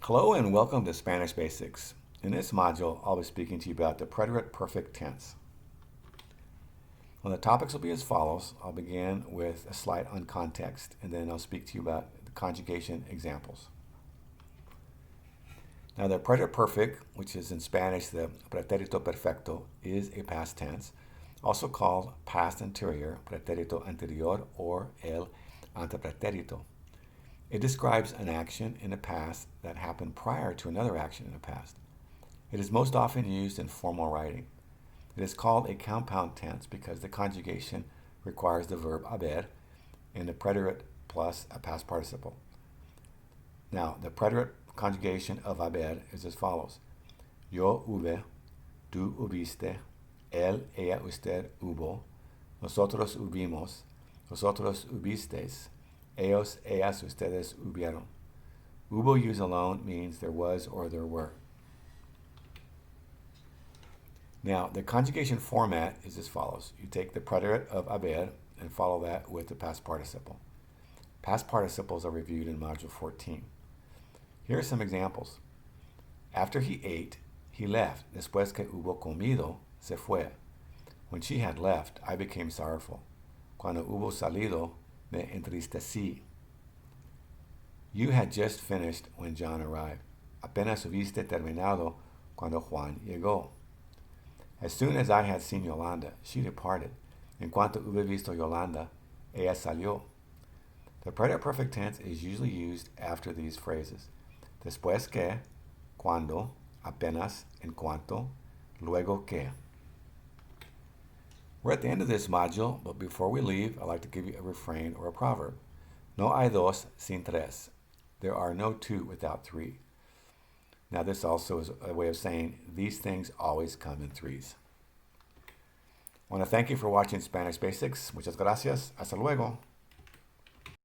Hello and welcome to Spanish Basics. In this module, I'll be speaking to you about the Preterite Perfect tense. Well, the topics will be as follows. I'll begin with a slide on context, and then I'll speak to you about the conjugation examples. Now, the Preterite Perfect, which is in Spanish the Preterito Perfecto, is a past tense, also called past anterior, Preterito anterior, or el antepreterito. It describes an action in the past that happened prior to another action in the past. It is most often used in formal writing. It is called a compound tense because the conjugation requires the verb haber in the preterite plus a past participle. Now, the preterite conjugation of haber is as follows. Yo hube, tú hubiste, él, ella, usted hubo, nosotros hubimos, vosotros hubisteis, ellos, ellas, ustedes hubieron. Hubo used alone means there was or there were. Now, the conjugation format is as follows. You take the preterite of haber and follow that with the past participle. Past participles are reviewed in Module 14. Here are some examples. After he ate, he left. Después que hubo comido, se fue. When she had left, I became sorrowful. Cuando hubo salido, me entristecí. You had just finished when John arrived. Apenas hubiste terminado cuando Juan llegó. As soon as I had seen Yolanda, she departed. En cuanto hube visto Yolanda, ella salió. The preterite perfect tense is usually used after these phrases. Después que, cuando, apenas, en cuanto, luego que. We're at the end of this module, but before we leave, I'd like to give you a refrain or a proverb. No hay dos sin tres. There are no two without three. Now, this also is a way of saying these things always come in threes. I want to thank you for watching Spanish Basics. Muchas gracias. Hasta luego.